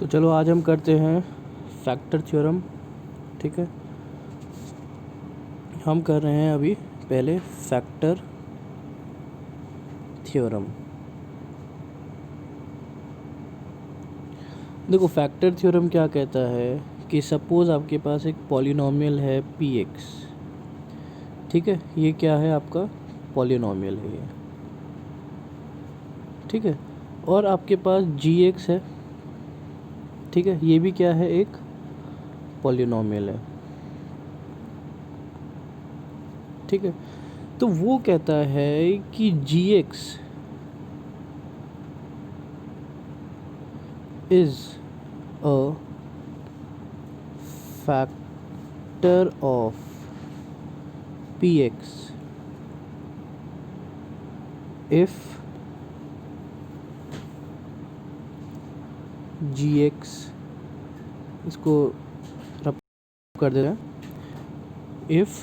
तो चलो आज हम करते हैं फैक्टर थ्योरम। ठीक है, हम कर रहे हैं अभी पहले फैक्टर थ्योरम। देखो फैक्टर थ्योरम क्या कहता है कि सपोज़ आपके पास एक पॉलिनॉमियल है px। ठीक है, ये क्या है, आपका पॉलिनॉमियल है ये। ठीक है, और आपके पास gx है। ठीक है, ये भी क्या है, एक पॉलिनॉमियल है। ठीक है, तो वो कहता है कि gx is a factor of px if gx, इसको रब कर देना, if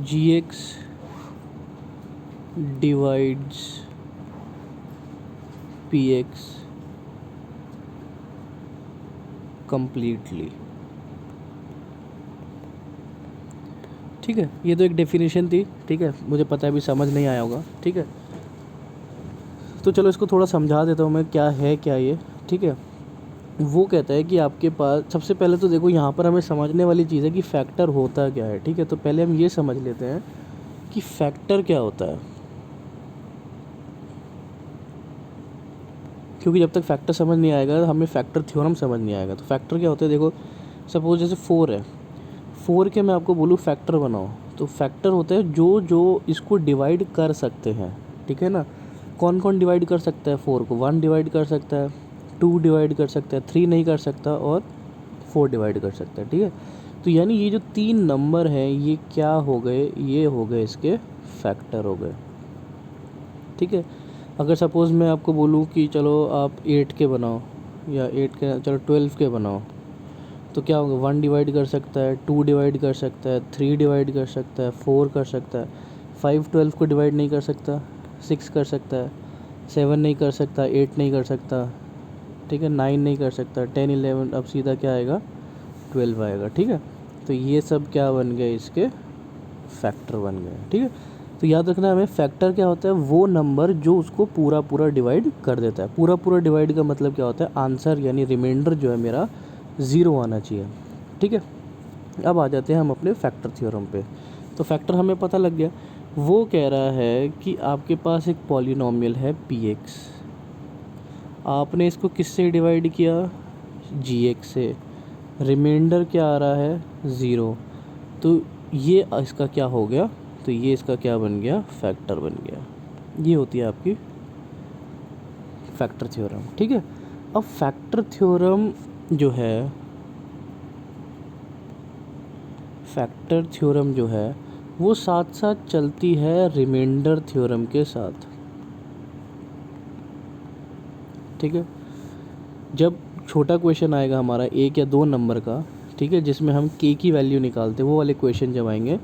gx divides px completely। ठीक है, ये तो एक डेफिनेशन थी। ठीक है, मुझे पता है अभी समझ नहीं आया होगा। ठीक है, तो चलो इसको थोड़ा समझा देता हूँ मैं, क्या है क्या ये। ठीक है, वो कहता है कि आपके पास सबसे पहले तो देखो यहाँ पर हमें समझने वाली चीज़ है कि फैक्टर होता क्या है। ठीक है, तो पहले हम ये समझ लेते हैं कि फैक्टर क्या होता है, क्योंकि जब तक फैक्टर समझ नहीं आएगा हमें फैक्टर थ्योरम समझ नहीं आएगा। तो फैक्टर क्या होता है, देखो सपोज जैसे 4 है, 4 के मैं आपको बोलूँ फैक्टर बनाओ, तो फैक्टर होता है जो जो इसको डिवाइड कर सकते हैं। ठीक है ना, कौन कौन डिवाइड कर सकता है 4 को, 1 डिवाइड कर सकता है, 2 डिवाइड कर सकता है, 3 नहीं कर सकता, और 4 डिवाइड कर सकता है। ठीक है, तो यानी ये जो 3 नंबर हैं ये क्या हो गए, ये हो गए इसके फैक्टर हो गए। ठीक है, अगर सपोज़ मैं आपको बोलूँ कि चलो आप 8 के बनाओ, या 8 के चलो 12 के बनाओ, तो क्या होगा, 1 डिवाइड कर सकता है, 2 डिवाइड कर सकता है, 3 डिवाइड कर सकता है, 4 कर सकता है, 5 12 को डिवाइड नहीं कर सकता, 6 कर सकता है, 7 नहीं कर सकता, 8 नहीं कर सकता। ठीक है, 9 नहीं कर सकता, 10 11, अब सीधा क्या आएगा, 12 आएगा। ठीक है, तो ये सब क्या बन गए, इसके फैक्टर बन गए। ठीक है, तो याद रखना हमें फैक्टर क्या होता है, वो नंबर जो उसको पूरा पूरा डिवाइड कर देता है। पूरा पूरा डिवाइड का मतलब क्या होता है, आंसर यानी रिमाइंडर जो है मेरा 0 आना चाहिए। ठीक है, अब आ जाते हैं हम अपने फैक्टर थ्योरम पे। तो फैक्टर हमें पता लग गया, वो कह रहा है कि आपके पास एक पॉलिनॉमियल है px, आपने इसको किससे डिवाइड किया, gx से, रिमाइंडर क्या आ रहा है 0, तो ये इसका क्या हो गया, तो ये इसका क्या बन गया, फैक्टर बन गया। ये होती है आपकी फैक्टर थ्योरम। ठीक है, अब फैक्टर थ्योरम जो है, फैक्टर थ्योरम जो है वो साथ साथ चलती है रिमाइंडर थ्योरम के साथ। ठीक है, जब छोटा क्वेश्चन आएगा हमारा 1 या 2 नंबर का, ठीक है, जिसमें हम k की वैल्यू निकालते हैं, वो वाले क्वेश्चन जब आएंगे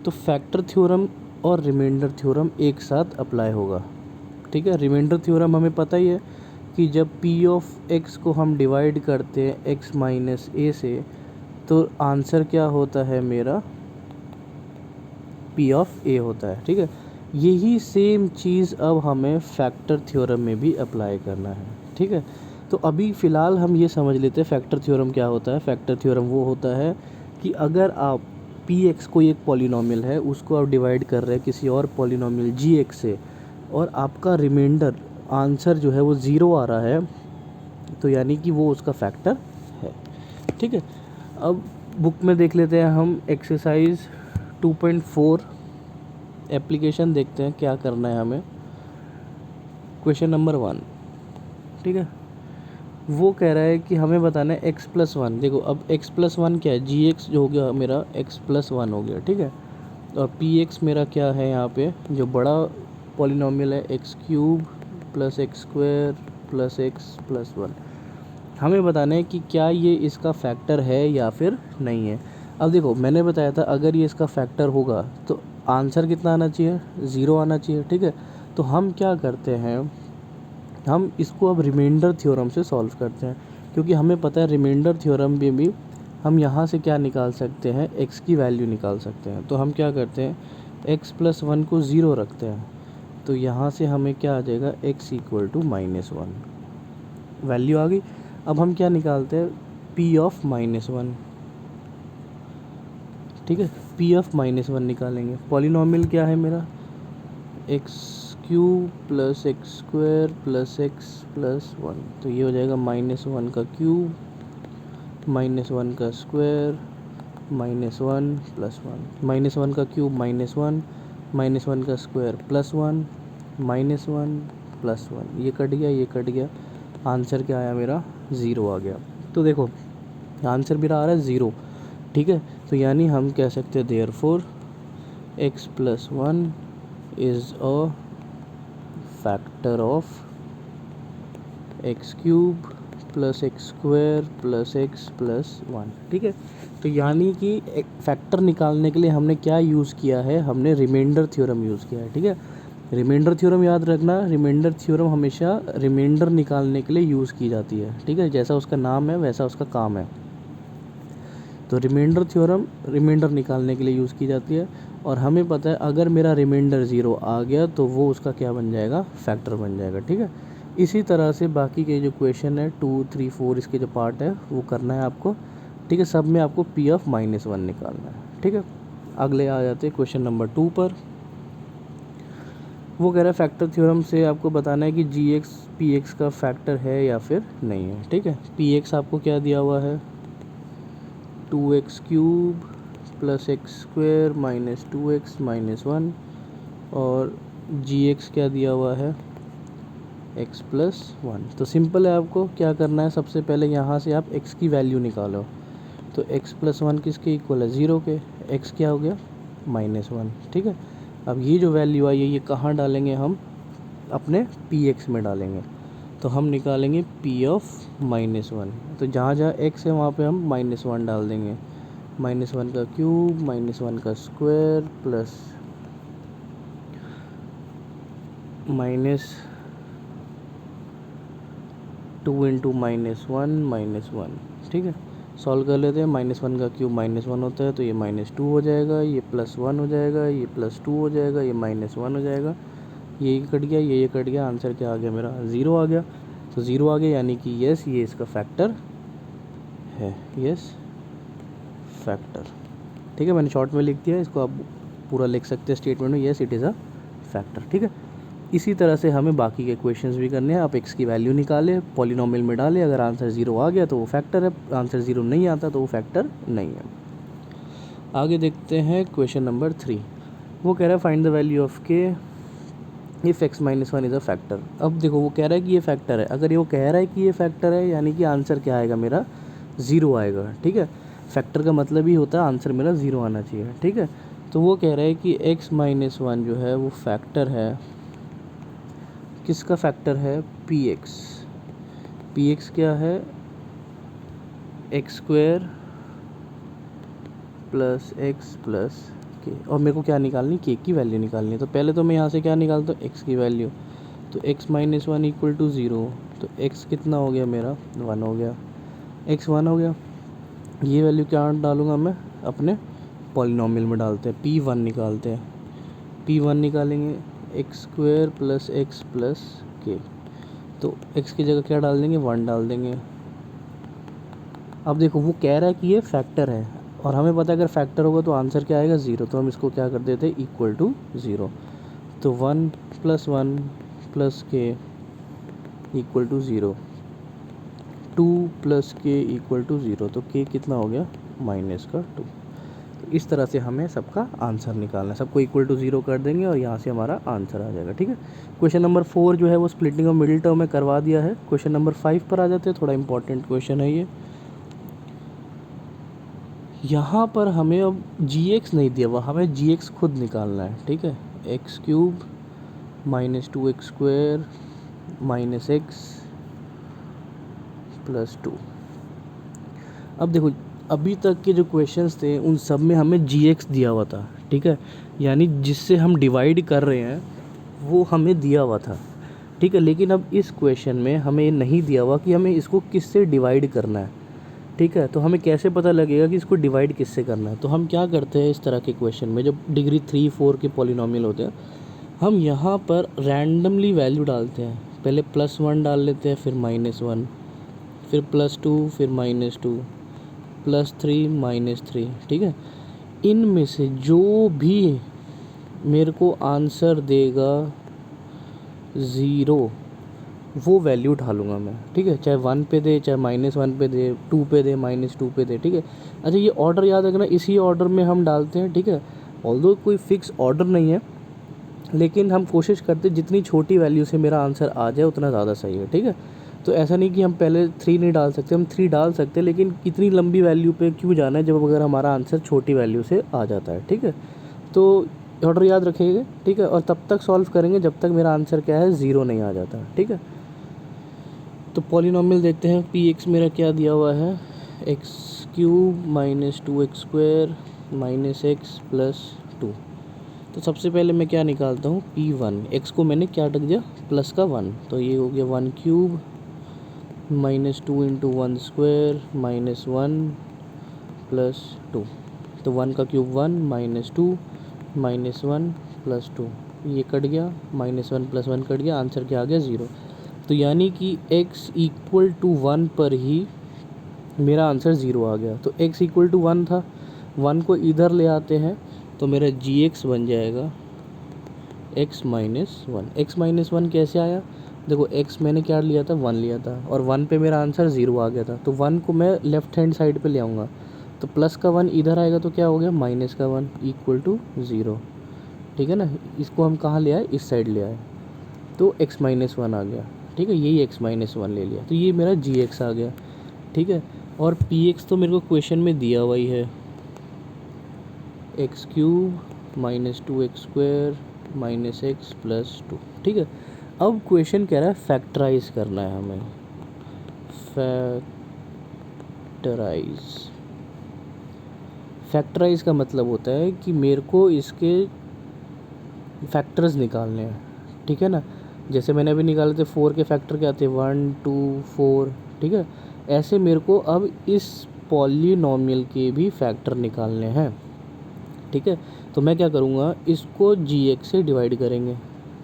तो फैक्टर थ्योरम और रिमाइंडर थ्योरम एक साथ अप्लाई होगा। ठीक है, रिमाइंडर थ्योरम हमें पता ही है कि जब p ऑफ x को हम डिवाइड करते हैं x माइनस a से, तो आंसर क्या होता है मेरा, p ऑफ a होता है। ठीक है, यही सेम चीज़ अब हमें फैक्टर थ्योरम में भी अप्लाई करना है। ठीक है, तो अभी फ़िलहाल हम ये समझ लेते हैं फैक्टर थ्योरम क्या होता है। फैक्टर थ्योरम वो होता है कि अगर आप px कोई एक पॉलिनॉमियल है, उसको आप डिवाइड कर रहे हैं किसी और पॉलिनॉमियल gx से, और आपका रिमाइंडर आंसर जो है वो 0 आ रहा है, तो यानी कि वो उसका फैक्टर है। ठीक है, अब बुक में देख लेते हैं हम एक्सरसाइज 2.4 एप्लीकेशन, देखते हैं क्या करना है हमें। क्वेश्चन नंबर 1, ठीक है, वो कह रहा है कि हमें बताना है x+1। देखो अब x+1 क्या है, gx जो हो गया मेरा x+1 हो गया। ठीक है, और px मेरा क्या है, यहाँ पे जो बड़ा पॉलिनॉमियल है x³ + x² + x+1। हमें बताना है कि क्या ये इसका फैक्टर है या फिर नहीं है। अब देखो मैंने बताया था अगर ये इसका फैक्टर होगा तो आंसर कितना आना चाहिए, 0 आना चाहिए। ठीक है, तो हम क्या करते हैं, हम इसको अब रिमाइंडर थ्योरम से सॉल्व करते हैं, क्योंकि हमें पता है रिमाइंडर थ्योरम में भी हम यहाँ से क्या निकाल सकते हैं, x की वैल्यू निकाल सकते हैं। तो हम क्या करते हैं, x+1 को 0 रखते हैं, तो यहाँ से हमें क्या आ जाएगा, x = -1 वैल्यू आ गई। अब हम क्या निकालते हैं, p(-1), ठीक है, p(-1) निकालेंगे। पॉलिनॉमियल क्या है मेरा, x³ + x² + x+1, तो ये हो जाएगा -1 का क्यूब -1 का स्क्वायर -1 + 1, -1 का क्यूब -1, -1 का स्क्वायर +1, -1 + 1, ये कट गया, ये कट गया, आंसर क्या आया मेरा, 0 आ गया। तो देखो आंसर मेरा आ रहा है 0, ठीक है। तो यानी हम कह सकते हैं therefore x+1 is a factor of x³ + x² + x+1, ठीक है। तो यानी कि एक फैक्टर निकालने के लिए हमने क्या यूज़ किया है, हमने रिमाइंडर थ्योरम यूज़ किया है, ठीक है। रिमाइंडर थ्योरम याद रखना, रिमाइंडर थ्योरम हमेशा रिमाइंडर निकालने के लिए यूज़ की जाती है, ठीक है। जैसा उसका नाम है वैसा उसका काम है। तो रिमाइंडर थ्योरम रिमाइंडर निकालने के लिए यूज़ की जाती है, और हमें पता है अगर मेरा रिमाइंडर 0 आ गया तो वो उसका क्या बन जाएगा, फैक्टर बन जाएगा, ठीक है। इसी तरह से बाकी के जो क्वेश्चन है 2, 3, 4 इसके जो पार्ट है वो करना है आपको, ठीक है। सब में आपको p(-1) निकालना है, ठीक है। अगले आ जाते हैं क्वेश्चन नंबर 2 पर। वो कह रहा है फैक्टर थ्योरम से आपको बताना है कि gx px का फैक्टर है या फिर नहीं है, ठीक है। px आपको क्या दिया हुआ है, 2x³ + x² - 2x - 1, और gx क्या दिया हुआ है, x+1। तो सिंपल है, आपको क्या करना है, सबसे पहले यहाँ से आप x की वैल्यू निकालो। तो x+1 किसके इक्वल है, 0 के, x क्या हो गया, -1, ठीक है। अब ये जो वैल्यू आई है ये कहाँ डालेंगे, हम अपने px में डालेंगे। तो हम निकालेंगे p(-1), तो जहाँ जहाँ x है वहाँ पे हम -1 डाल देंगे, -1 का क्यूब -1 का स्क्वायर प्लस -2 × -1 ठीक है। सॉल्व कर लेते हैं, -1 का क्यूब -1 होता है तो ये -2 हो जाएगा, ये +1 हो जाएगा, ये +2 हो जाएगा, ये -1 हो जाएगा, ये कट गया, ये कट गया, आंसर क्या आ गया मेरा, 0 आ गया। तो 0 आ गया यानी कि यस ये इसका फैक्टर है, यस फैक्टर, ठीक है। मैंने शॉर्ट में लिख दिया, इसको आप पूरा लिख सकते हैं स्टेटमेंट में, yes it is a factor, ठीक है। इसी तरह से हमें बाकी के क्वेश्चंस भी करने हैं। आप x की वैल्यू निकालें, पॉलिनोमियल में डालें, अगर आंसर 0 आ गया तो वो फैक्टर है, आंसर 0 नहीं आता तो वो फैक्टर नहीं है। आगे देखते हैं क्वेश्चन नंबर 3। वो कह रहा है find the value of k if x - 1 is a factor. अब देखो वो कह रहा है कि ये फैक्टर है, अगर ये वो कह रहा है कि ये फैक्टर है यानी कि आंसर क्या आएगा मेरा, 0 आएगा, ठीक है। फैक्टर का मतलब ही होता है आंसर मेरा 0 आना चाहिए, ठीक है। तो वो कह रहा है कि x - 1 जो है वो फैक्टर है, किसका फैक्टर है, px। px क्या है, x² + x + k, और मेरे को क्या निकालनी, k की वैल्यू निकालनी है। तो पहले तो मैं यहाँ से क्या निकालता हूँ, x की वैल्यू। तो x - 1 = 0, तो x कितना हो गया मेरा, 1 हो गया, x 1 हो गया। ये वैल्यू क्या डालूँगा मैं, अपने पॉलिनोमियल में डालते हैं, p1 निकालते हैं। p1 निकालेंगे, x² + x + k, तो x की जगह क्या डाल देंगे, 1 डाल देंगे। अब देखो वो कह रहा है कि ये फैक्टर है, और हमें पता है अगर फैक्टर होगा तो आंसर क्या आएगा, 0, तो हम इसको क्या कर देते हैं, = 0। तो 1 + 1 + k = 0, 2 + k = 0, तो k कितना हो गया, -2। तो इस तरह से हमें सबका आंसर निकालना है, सबको =0 कर देंगे और यहाँ से हमारा आंसर आ जाएगा, ठीक है। क्वेश्चन नंबर 4 जो है वो स्प्लिटिंग ऑफ मिडिल टर्म में करवा दिया है। क्वेश्चन नंबर 5 पर आ जाते हैं, थोड़ा इंपॉर्टेंट क्वेश्चन है ये। यहाँ पर हमें अब gx नहीं दिया हुआ, हमें gx खुद निकालना है, ठीक है। x³ - 2x² - x + 2। अब देखो अभी तक के जो क्वेश्चंस थे उन सब में हमें gx दिया हुआ था, ठीक है, यानी जिससे हम डिवाइड कर रहे हैं वो हमें दिया हुआ था, ठीक है। लेकिन अब इस क्वेश्चन में हमें नहीं दिया हुआ कि हमें इसको किससे डिवाइड करना है, ठीक है। तो हमें कैसे पता लगेगा कि इसको डिवाइड किससे करना है? तो हम क्या करते हैं इस तरह के क्वेश्चन में, जब डिग्री 3 4 के पॉलिनॉमियल होते हैं, हम यहाँ पर रैंडमली वैल्यू डालते हैं। पहले +1 डाल लेते हैं, फिर -1, फिर +2, फिर -2, +3, -3, ठीक है। इनमें से जो भी मेरे को आंसर देगा 0, वो वैल्यू उठा लूँगा मैं, ठीक है। चाहे 1 पे दे, चाहे -1 पे दे, 2 पे दे, -2 पे दे, ठीक है। अच्छा, ये ऑर्डर याद रखना, इसी ऑर्डर में हम डालते हैं, ठीक है। ऑल्दो कोई फिक्स ऑर्डर नहीं है, लेकिन हम कोशिश करते हैं जितनी छोटी वैल्यू से मेरा आंसर आ जाए उतना ज़्यादा सही है, ठीक है। तो ऐसा नहीं कि हम पहले 3 नहीं डाल सकते, हम 3 डाल सकते हैं, लेकिन इतनी लंबी वैल्यू पे क्यों जाना है जब अगर हमारा आंसर छोटी वैल्यू से आ जाता है, ठीक है। तो ऑर्डर याद रखिएगा, ठीक है। और तब तक सॉल्व करेंगे जब तक मेरा आंसर क्या है, 0 नहीं आ जाता, ठीक है। तो पॉलिनॉमियल देखते हैं। px मेरा क्या दिया हुआ है, x³ - 2x² - x + 2। तो सबसे पहले मैं क्या निकालता हूँ, p1। x को मैंने क्या रख दिया, प्लस का 1, तो ये हो गया 1³ - 2 × 1² - 1 + 2। तो 1 का क्यूब 1 - 2 - 1 + 2, ये कट गया, -1 + 1 कट गया, आंसर क्या आ गया, 0। तो यानी कि x = 1 पर ही मेरा आंसर 0 आ गया। तो x = 1 था, 1 को इधर ले आते हैं तो मेरा gx बन जाएगा x - 1। x - 1 कैसे आया, देखो x मैंने क्या लिया था, 1 लिया था, और 1 पे मेरा आंसर 0 आ गया था। तो 1 को मैं लेफ़्ट हैंड साइड पे ले आऊँगा, तो प्लस का 1 इधर आएगा तो क्या हो गया, -1 = 0, ठीक है ना। इसको हम कहाँ ले आए, इस साइड ले आए, तो x - 1 आ गया, ठीक है। यही x - 1 ले लिया, तो ये मेरा gx आ गया, ठीक है। और px तो मेरे को क्वेश्चन में दिया हुआ ही है, x³ - 2x² - x + 2, ठीक है। अब क्वेश्चन कह रहा है फैक्टराइज करना है हमें, फैक्टराइज का मतलब होता है कि मेरे को इसके फैक्टर्स निकालने हैं, ठीक है ना। जैसे मैंने अभी निकाले थे 4 के फैक्टर क्या थे, 1 2 4, ठीक है। ऐसे मेरे को अब इस पॉलीनॉमियल के भी फैक्टर निकालने हैं, ठीक है। तो मैं क्या करूँगा, इसको gx से डिवाइड करेंगे,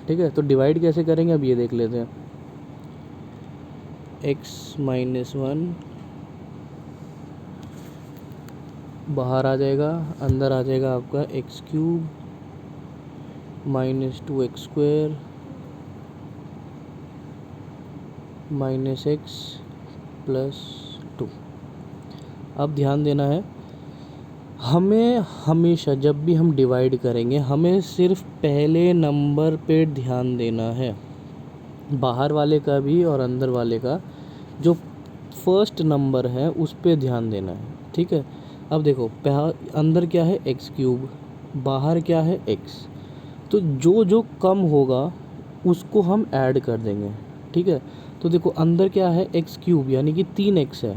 ठीक है। तो डिवाइड कैसे करेंगे, अब ये देख लेते हैं। x - 1 बाहर आ जाएगा, अंदर आ जाएगा आपका x³ - 2x² - x + 2। अब ध्यान देना है, हमें हमेशा जब भी हम डिवाइड करेंगे हमें सिर्फ पहले नंबर पे ध्यान देना है, बाहर वाले का भी और अंदर वाले का। जो फर्स्ट नंबर है उस पे ध्यान देना है, ठीक है। अब देखो, अंदर क्या है, x³, बाहर क्या है, x। तो जो जो कम होगा उसको हम ऐड कर देंगे, ठीक है। तो देखो अंदर क्या है, x³ यानी कि 3x है,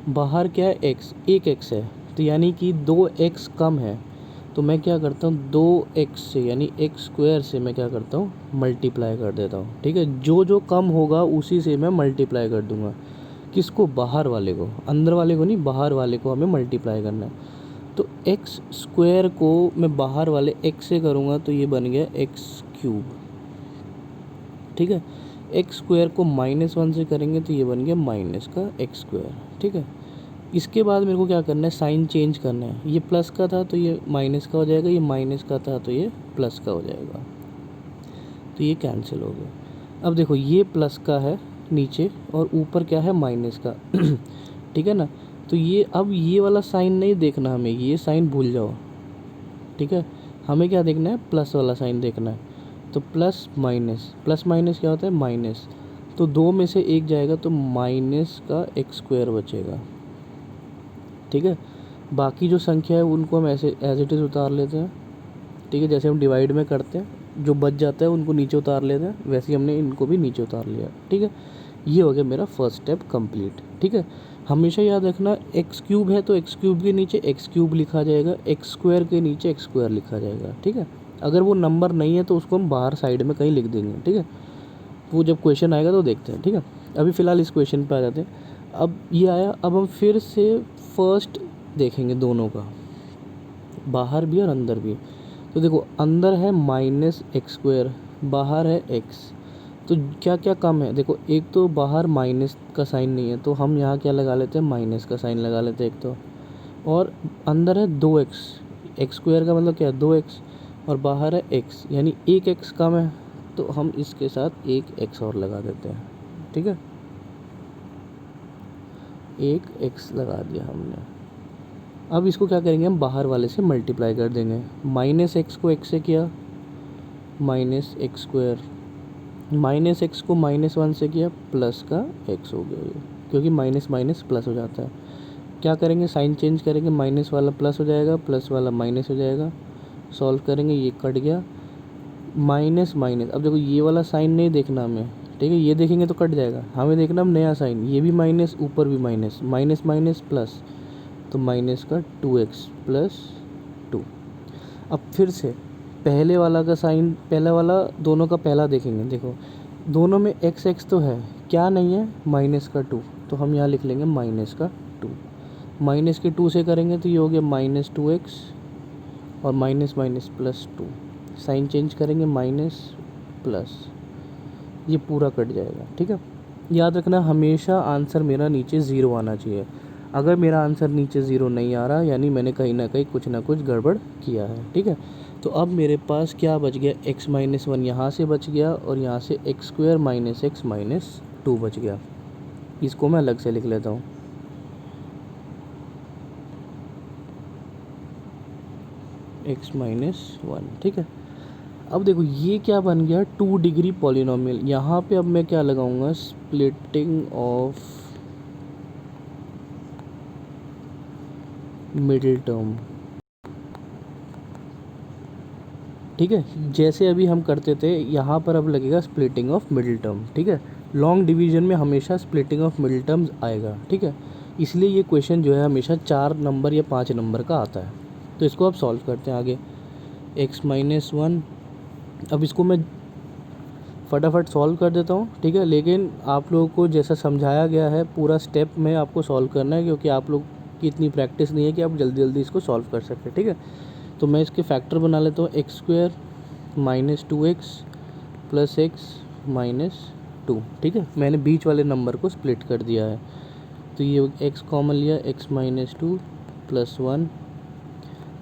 बाहर क्या है, x 1x है, तो यानी कि 2x कम है। तो मैं क्या करता हूँ, 2x से यानी x² से मैं क्या करता हूँ, मल्टीप्लाई कर देता हूँ, ठीक है। जो जो कम होगा उसी से मैं मल्टीप्लाई कर दूँगा, किसको, बाहर वाले को, अंदर वाले को नहीं, बाहर वाले को हमें मल्टीप्लाई करना है। तो x² को मैं बाहर वाले x से करूँगा तो ये बन गया x³, ठीक है। x² को -1 से करेंगे तो ये बन गया माइनस का x², ठीक है। इसके बाद मेरे को क्या करना है, साइन चेंज करना है। ये प्लस का था तो ये माइनस का हो जाएगा, ये माइनस का था तो ये प्लस का हो जाएगा, तो ये कैंसिल हो गया। अब देखो ये प्लस का है नीचे और ऊपर क्या है, माइनस का ठीक है ना। तो ये अब ये वाला साइन नहीं देखना हमें, ये साइन भूल जाओ, ठीक है। हमें क्या देखना है, प्लस वाला साइन देखना है। तो प्लस माइनस क्या होता है, माइनस। तो 2 में से 1 जाएगा तो माइनस का x² बचेगा, ठीक है। बाकी जो संख्या है उनको हम ऐसे एज इट इज़ उतार लेते हैं, ठीक है। जैसे हम डिवाइड में करते हैं, जो बच जाता है उनको नीचे उतार लेते हैं, वैसे ही हमने इनको भी नीचे उतार लिया, ठीक है। ये हो गया मेरा फर्स्ट स्टेप कंप्लीट, ठीक है। हमेशा याद रखना, x³ है तो x³ के नीचे x³ लिखा जाएगा, x² के नीचे x² लिखा जाएगा, ठीक है। अगर वो नंबर नहीं है तो उसको हम बाहर साइड में कहीं लिख देंगे, ठीक है। वो जब क्वेश्चन आएगा तो देखते हैं, ठीक है। अभी फ़िलहाल इस क्वेश्चन पे आ जाते हैं। अब ये आया, अब हम फिर से फर्स्ट देखेंगे दोनों का, बाहर भी और अंदर भी। तो देखो अंदर है -x², बाहर है x। तो क्या क्या कम है, देखो एक तो बाहर माइनस का साइन नहीं है, तो हम यहाँ क्या लगा लेते हैं, माइनस का साइन लगा लेते हैं एक तो। और अंदर है 2x, x² का मतलब क्या है 2x, और बाहर है x, यानी एक x कम है, तो हम इसके साथ एक x और लगा देते हैं, ठीक है। एक x लगा दिया हमने। अब इसको क्या करेंगे, हम बाहर वाले से मल्टीप्लाई कर देंगे। -x को x से किया, -x², -x को -1 से किया, प्लस का x हो गया ये, क्योंकि माइनस माइनस प्लस हो जाता है। क्या करेंगे, साइन चेंज करेंगे, माइनस वाला प्लस हो जाएगा, प्लस वाला माइनस हो जाएगा। सॉल्व करेंगे, ये कट गया, माइनस माइनस। अब देखो ये वाला साइन नहीं देखना हमें, ठीक है, ये देखेंगे तो कट जाएगा, हमें देखना हम नया साइन, ये भी माइनस, ऊपर भी माइनस, माइनस माइनस प्लस, तो माइनस का 2x प्लस 2। अब फिर से पहले वाला का साइन, पहला वाला दोनों का पहला देखेंगे, देखो दोनों में x तो है, क्या नहीं है, माइनस का 2, तो हम यहाँ लिख लेंगे माइनस का 2। माइनस के 2 से करेंगे तो ये हो गया -2x, और minus minus plus 2, sign change करेंगे, माइनस प्लस, ये पूरा कट जाएगा, ठीक है। याद रखना हमेशा आंसर मेरा नीचे 0 आना चाहिए। अगर मेरा आंसर नीचे 0 नहीं आ रहा, यानी मैंने कहीं ना कहीं कुछ ना कुछ गड़बड़ किया है, ठीक है। तो अब मेरे पास क्या बच गया, x-1 यहाँ से बच गया, और यहाँ से x² - x - 2 बच गया। इसको मैं अलग से लिख लेता हूँ, x-1, ठीक है। अब देखो ये क्या बन गया, 2 डिग्री पॉलिनोमियल। यहाँ पे अब मैं क्या लगाऊंगा, स्प्लिटिंग ऑफ मिडिल टर्म, ठीक है। जैसे अभी हम करते थे, यहाँ पर अब लगेगा स्प्लिटिंग ऑफ मिडिल टर्म, ठीक है। लॉन्ग डिवीजन में हमेशा स्प्लिटिंग ऑफ मिडिल टर्म्स आएगा, ठीक है। इसलिए ये क्वेश्चन जो है हमेशा 4 नंबर या 5 नंबर का आता है। तो इसको अब सॉल्व करते हैं आगे, x-1। अब इसको मैं फटाफट सॉल्व कर देता हूँ, ठीक है। लेकिन आप लोगों को जैसा समझाया गया है पूरा स्टेप में आपको सॉल्व करना है, क्योंकि आप लोग की इतनी प्रैक्टिस नहीं है कि आप जल्दी जल्दी इसको सॉल्व कर सकें, ठीक है। तो मैं इसके फैक्टर बना लेता हूँ, x² - 2x प्लस x - 2, ठीक है। मैंने बीच वाले नंबर को स्प्लिट कर दिया है, तो ये x कॉमन लिया, x - 2 प्लस 1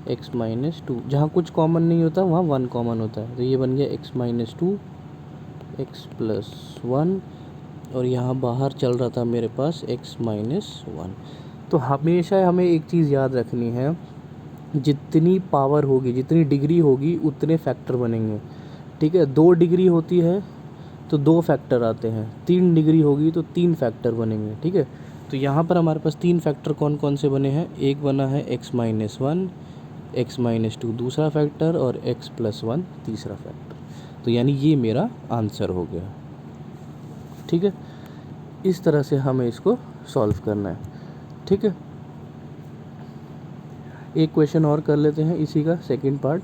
x - 2, जहाँ कुछ कॉमन नहीं होता वहाँ 1 कॉमन होता है, तो ये बन गया x - 2 x प्लस 1, और यहाँ बाहर चल रहा था मेरे पास x - 1। तो हमेशा हमें एक चीज़ याद रखनी है, जितनी पावर होगी, जितनी डिग्री होगी, उतने फैक्टर बनेंगे, ठीक है। 2 डिग्री होती है तो 2 फैक्टर आते हैं, 3 डिग्री होगी तो 3 फैक्टर बनेंगे, ठीक है। तो यहाँ पर हमारे पास 3 फैक्टर कौन कौन से बने हैं, एक बना है x - 1, x - 2 दूसरा फैक्टर, और x प्लस 1 तीसरा फैक्टर। तो यानी ये मेरा आंसर हो गया, ठीक है। इस तरह से हमें इसको सॉल्व करना है, ठीक है। एक क्वेश्चन और कर लेते हैं इसी का सेकंड पार्ट,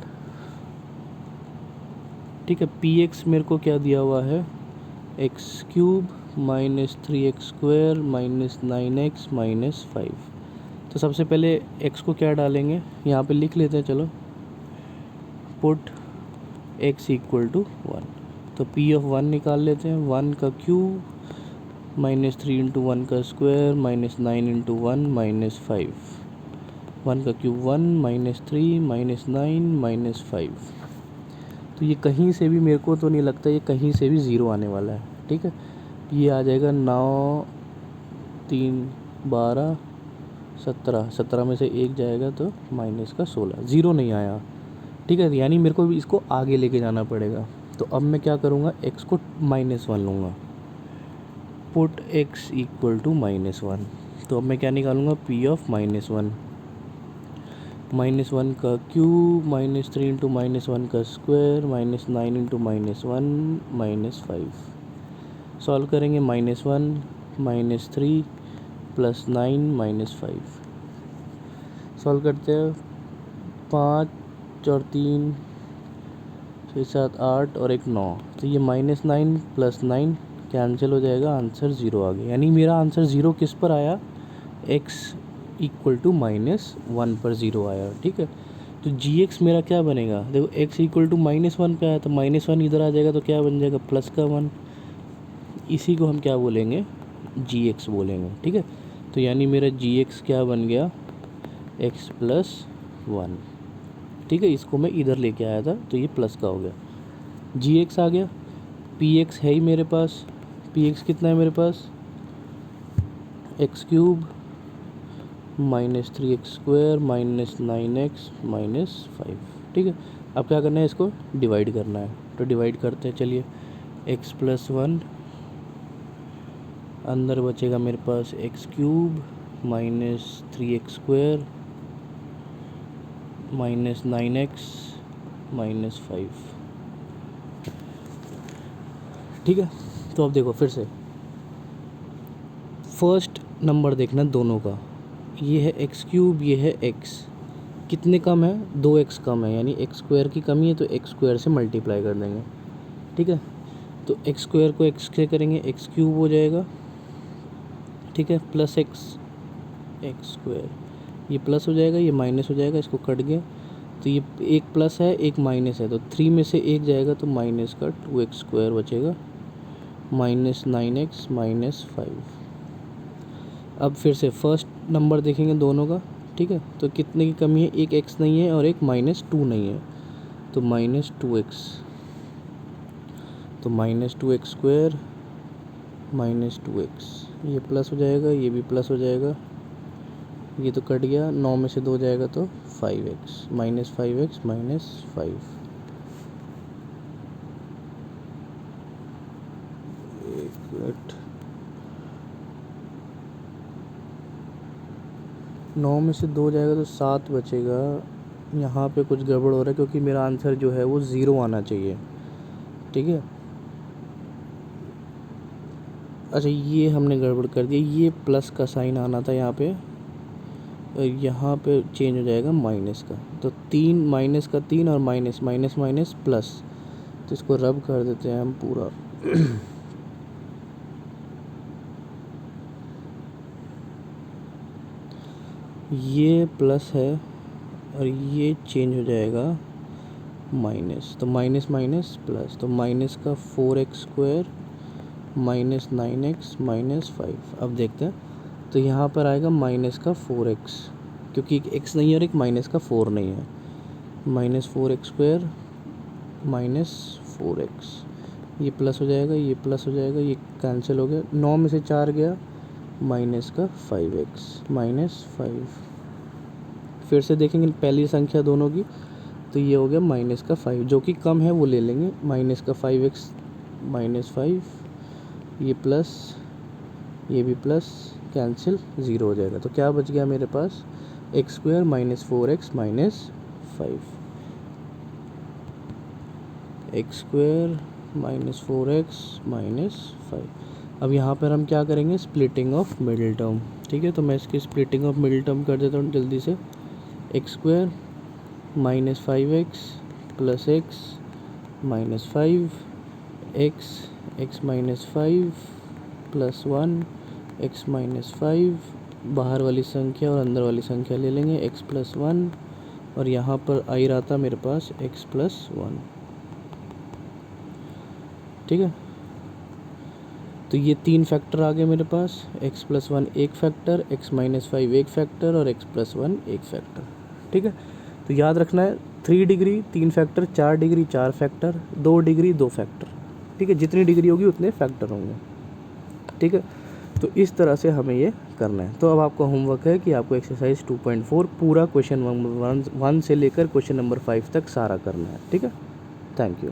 ठीक है। px मेरे को क्या दिया हुआ है, x³ - 3x² - 9x - 5। तो सबसे पहले x को क्या डालेंगे, यहाँ पे लिख लेते हैं, चलो, पुट x = 1। तो p(1) निकाल लेते हैं, 1 का क्यूब -3 × 1 का स्क्वायर -9 × 1 - 5, 1 का क्यूब 1 -3 -9 -5। तो ये कहीं से भी, मेरे को तो नहीं लगता ये कहीं से भी 0 आने वाला है, ठीक है। ये आ जाएगा 9 3 12 17, 17 में से 1 जाएगा तो माइनस का 16, 0 नहीं आया, ठीक है। यानी मेरे को इसको आगे लेके जाना पड़ेगा। तो अब मैं क्या करूँगा, x को -1 लूँगा, पुट x = -1। तो अब मैं क्या निकालूंगा, p(-1) -1 का क्यूब -3 × -1 का स्क्वायर -9 × -1 -5। सॉल्व करेंगे, -1 -3 प्लस 9 -5। सॉल्व करते हैं, 5 और 3 6 7 8 और एक 9, तो ये -9 + 9 कैंसिल हो जाएगा, आंसर 0 आ गया। यानी मेरा आंसर 0 किस पर आया, x = -1 पर 0 आया। ठीक है, तो gx मेरा क्या बनेगा, देखो x = -1 पे आया तो -1 इधर आ जाएगा, तो क्या बन जाएगा, +1। इसी को हम क्या बोलेंगे, gx बोलेंगे। ठीक है, तो यानी मेरा gx क्या बन गया, x + 1। ठीक है, इसको मैं इधर लेके आया था तो ये प्लस का हो गया, gx आ गया। px है ही मेरे पास, px कितना है मेरे पास, x³ -3x² -9x -5। ठीक है, अब क्या करना है, इसको डिवाइड करना है, तो डिवाइड करते हैं। चलिए, x + 1, अंदर बचेगा मेरे पास x³ -3x² -9x -5। ठीक है, तो अब देखो फिर से फर्स्ट नंबर देखना दोनों का, ये है x³, ये है x, कितने कम है, 2x कम है, यानी x² की कमी है, तो x² से मल्टीप्लाई कर देंगे। ठीक है, तो x² को x से करेंगे, x³ हो जाएगा। ठीक है, प्लस x², ये प्लस हो जाएगा, ये माइनस हो जाएगा, इसको कट गया, तो ये एक प्लस है एक माइनस है, तो 3 में से एक जाएगा तो माइनस का 2x² बचेगा -9x -5। अब फिर से फर्स्ट नंबर देखेंगे दोनों का। ठीक है, तो कितने की कमी है, एक x नहीं है और एक -2 नहीं है, तो -2x, तो -2x² -2x, ये प्लस हो जाएगा, ये भी प्लस हो जाएगा, ये तो कट गया, 9 में से 2 जाएगा तो 5x -5x -5। एक मिनट, 9 में से 2 जाएगा तो 7 बचेगा। यहाँ पे कुछ गड़बड़ हो रहा है क्योंकि मेरा आंसर जो है वो 0 आना चाहिए। ठीक है, अच्छा ये हमने गड़बड़ कर दिया, ये प्लस का साइन आना था यहाँ पे, चेंज हो जाएगा माइनस का, तो 3 माइनस का 3 और माइनस माइनस माइनस प्लस, तो इसको रब कर देते हैं हम पूरा। ये प्लस है और ये चेंज हो जाएगा माइनस, तो माइनस माइनस प्लस, तो माइनस का 4x² -9x -5। अब देखते हैं, तो यहाँ पर आएगा माइनस का 4x, क्योंकि एक x नहीं है और एक माइनस का 4 नहीं है, -4x² -4x, ये प्लस हो जाएगा, ये प्लस हो जाएगा, ये कैंसिल हो गया, 9 में से 4 गया, माइनस का 5x -5। फिर से देखेंगे पहली संख्या दोनों की, तो ये हो गया माइनस का 5, जो कि कम है वो ले लेंगे, माइनस का 5x -5, ये प्लस, ये भी प्लस, कैंसिल, 0 हो जाएगा, तो क्या बच गया मेरे पास, x² -4x -5, x² -4x -5। अब यहाँ पर हम क्या करेंगे, स्प्लिटिंग ऑफ मिडिल टर्म। ठीक है, तो मैं इसकी स्प्लिटिंग ऑफ मिडिल टर्म कर देता हूँ जल्दी से, x² -5x + x -5 x x -5 + 1 x -5, बाहर वाली संख्या और अंदर वाली संख्या ले लेंगे, x + 1, और यहाँ पर आई रहा था मेरे पास x + 1। ठीक है, तो ये 3 फैक्टर आ गए मेरे पास, x + 1 एक फैक्टर, x -5 एक फैक्टर और x + 1 एक फैक्टर। ठीक है, तो याद रखना है 3 degree 3 factor, 4 degree 4 factor, 2 degree 2 factor. ठीक है, जितनी डिग्री होगी उतने फैक्टर होंगे। ठीक है, तो इस तरह से हमें ये करना है। तो अब आपका होमवर्क है कि आपको एक्सरसाइज 2.4 पूरा क्वेश्चन नंबर 1 से लेकर क्वेश्चन नंबर 5 तक सारा करना है। ठीक है, थैंक यू।